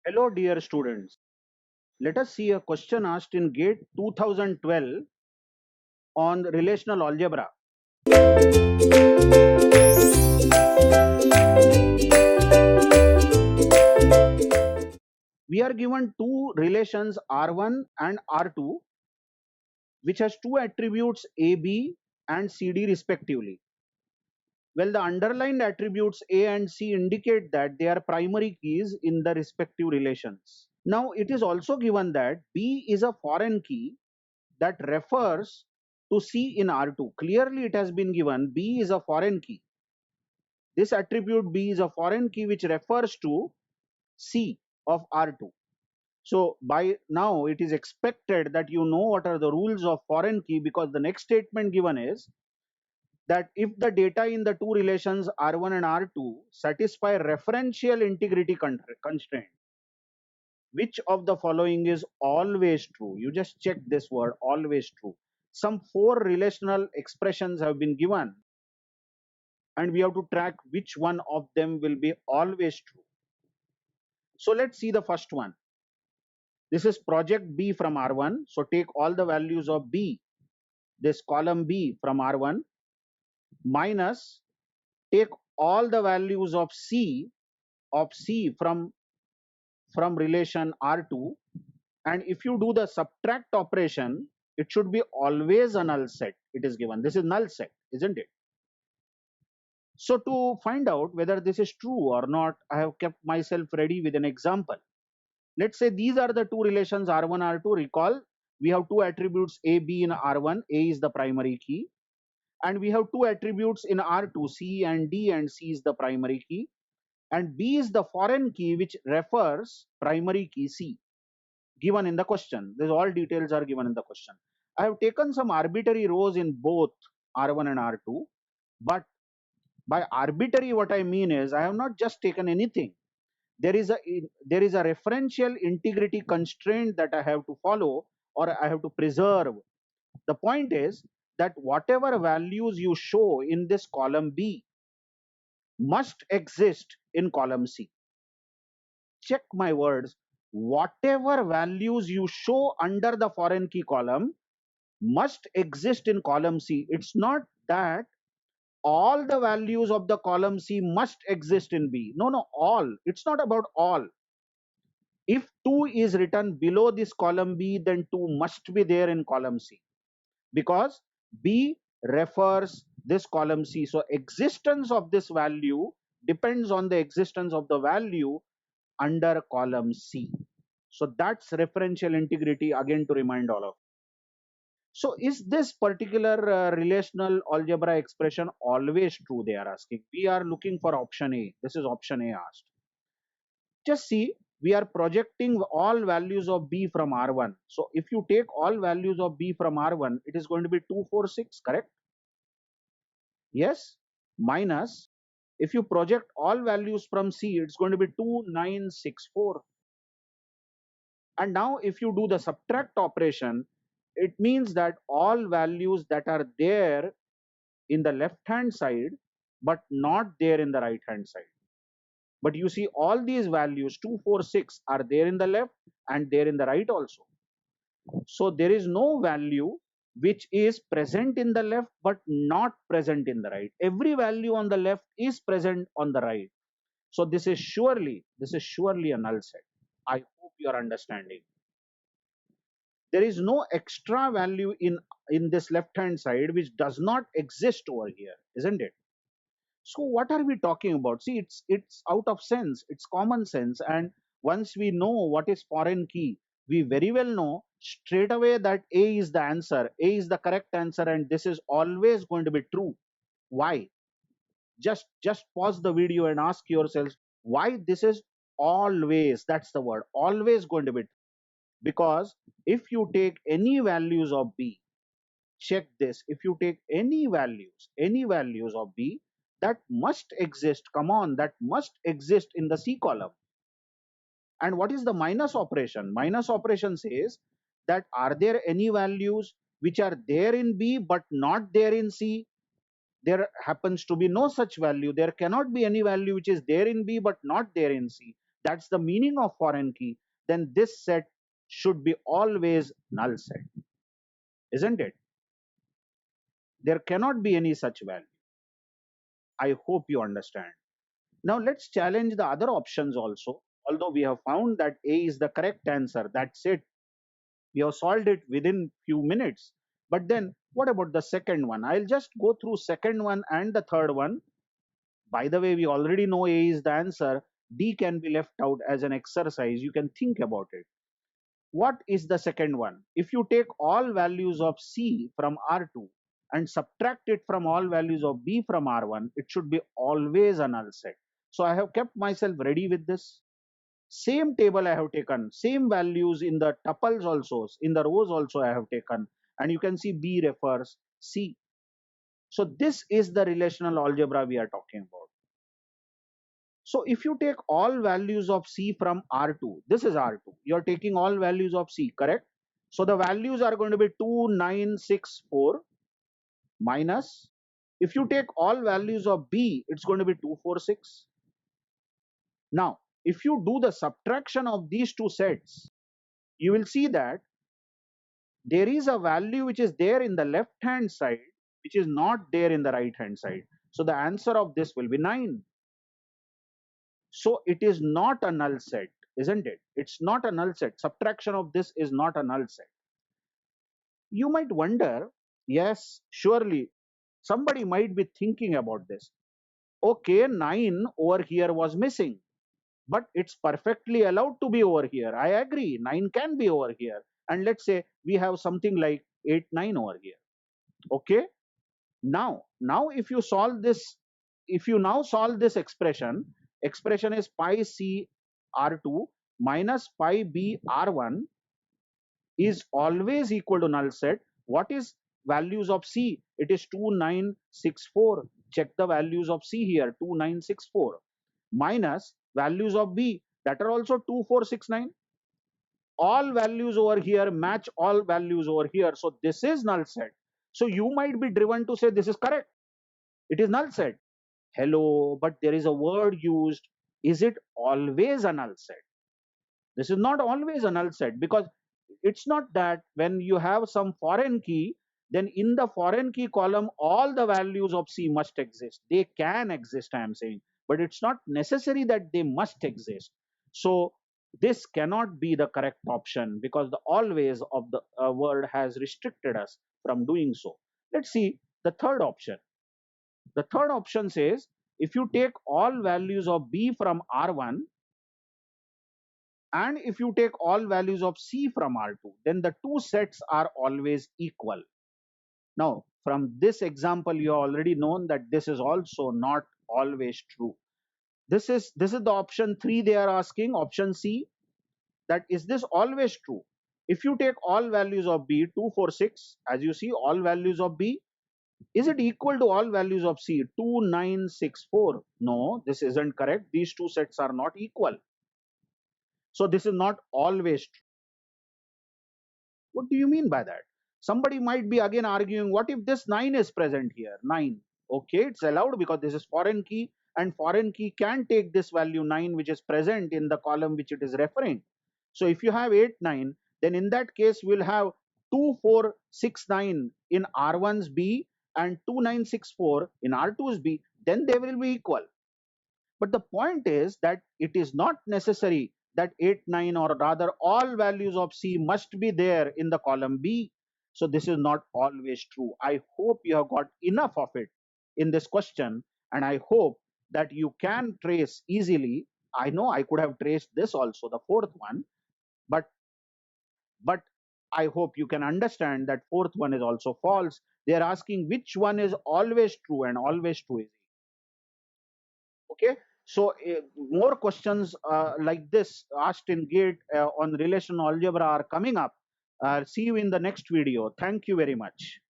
Hello, dear students. Let us see a question asked in GATE 2012 on relational algebra. We are given two relations R1 and R2, which has two attributes AB and CD respectively. Well, the underlined attributes A and C indicate that they are primary keys in the respective relations. Now, it is also given that B is a foreign key that refers to C in R2. Clearly, it has been given B is a foreign key. This attribute B is a foreign key which refers to C of R2. So by now it is expected that you know what are the rules of foreign key, because the next statement given is that if the data in the two relations R1 and R2 satisfy referential integrity constraint, which of the following is always true? You just check this word, always true. Some four relational expressions have been given and we have to track which one of them will be always true. So let's see the first one. This is project B from R1. So take all the values of B, this column B from R1, minus take all the values of C from relation R2. And if you do the subtract operation, it should be always a null set. It is given. This is null set, isn't it? So to find out whether this is true or not, I have kept myself ready with an example. Let's say these are the two relations R1, R2. Recall, we have two attributes A, B in R1. A is the primary key. And we have two attributes in R2, C and D, and C is the primary key. And B is the foreign key which refers primary key C, given in the question. These all details are given in the question. I have taken some arbitrary rows in both R1 and R2. But by arbitrary, what I mean is I have not just taken anything. There is a referential integrity constraint that I have to follow or I have to preserve. The point is that whatever values you show in this column B must exist in column C. Check my words. Whatever values you show under the foreign key column must exist in column C. It's not that all the values of the column C must exist in B. No, all. It's not about all. If 2 is written below this column B, then 2 must be there in column C, because B refers this column C. So existence of this value depends on the existence of the value under column C. So that's referential integrity, again to remind all of you. So is this particular relational algebra expression always true, they are asking. We are looking for option A. This is option A asked. Just see, we are projecting all values of B from R1. So if you take all values of B from R1, it is going to be 246, correct? Yes. Minus, if you project all values from C, it's going to be 2964. And now if you do the subtract operation, it means that all values that are there in the left hand side but not there in the right hand side. But you see, all these values 246 are there in the left and there in the right also. So there is no value which is present in the left but not present in the right. Every value on the left is present on the right. So this is surely a null set. I hope you are understanding. There is no extra value in this left hand side which does not exist over here, isn't it? So what are we talking about? See, it's out of sense, it's common sense. And once we know what is foreign key, we very well know straight away that A is the answer, A is the correct answer, and this is always going to be true. Why? Just pause the video and ask yourselves why this is always, that's the word, always going to be true. Because if you take any values of B, check this, if you take any values of B, that must exist, come on, that must exist in the C column. And what is the minus operation? Minus operation says that are there any values which are there in B but not there in C? There happens to be no such value. There cannot be any value which is there in B but not there in C. that's the meaning of foreign key, then this set should be always null set, isn't it? There cannot be any such value. I hope you understand. Now let's challenge the other options also. Although we have found that A is the correct answer, that's it. We have solved it within few minutes. But then what about the second one? I'll just go through second one and the third one. By the way, we already know A is the answer. D can be left out as an exercise. You can think about it. What is the second one? If you take all values of C from R2 and subtract it from all values of B from R1, it should be always a null set. So I have kept myself ready with this. Same table I have taken, same values in the tuples also, in the rows also I have taken, and you can see B refers C. So this is the relational algebra we are talking about. So if you take all values of C from R2, this is R2, you are taking all values of C, correct? So the values are going to be 2964 minus, if you take all values of B, it's going to be 246. Now, if you do the subtraction of these two sets, you will see that there is a value which is there in the left hand side, which is not there in the right hand side. So the answer of this will be 9. So it is not a null set, isn't it? It's not a null set. Subtraction of this is not a null set. You might wonder, yes, surely somebody might be thinking about this. Okay, 9 over here was missing, but it's perfectly allowed to be over here. I agree, 9 can be over here. And let's say we have something like 8, 9 over here. Okay, now if you solve this, if you now solve this expression is pi C R2 minus pi B R1 is always equal to null set. What is values of C? It is 2964. Check the values of C here, 2964 minus values of B, that are also 2469. All values over here match all values over here, so this is null set. So you might be driven to say this is correct, it is null set. Hello, but there is a word used. Is it always a null set? This is not always a null set, because it's not that when you have some foreign key, then in the foreign key column all the values of C must exist. They can exist, I am saying, but it's not necessary that they must exist. So this cannot be the correct option, because the always of the word has restricted us from doing so. Let's see the third option. The third option says, if you take all values of B from R1 and if you take all values of C from R2, then the two sets are always equal. Now, from this example, you have already known that this is also not always true. This is the option 3 they are asking, option C, that is this always true? If you take all values of B, 246, as you see, all values of B, is it equal to all values of C, 2964? No, this isn't correct. These two sets are not equal. So this is not always true. What do you mean by that? Somebody might be again arguing, what if this 9 is present here? 9. Okay, it's allowed because this is foreign key, and foreign key can take this value 9 which is present in the column which it is referring. So if you have 8, 9, then in that case we'll have 2469 in R1's B and 2964 in R2's B, then they will be equal. But the point is that it is not necessary that 8, 9, or rather all values of C must be there in the column B. So this is not always true. I hope you have got enough of it in this question, and I hope that you can trace easily. I know I could have traced this also, the fourth one, but I hope you can understand that fourth one is also false. They are asking which one is always true, and always true is okay. So more questions like this asked in GATE on relational algebra are coming up. See you in the next video. Thank you very much.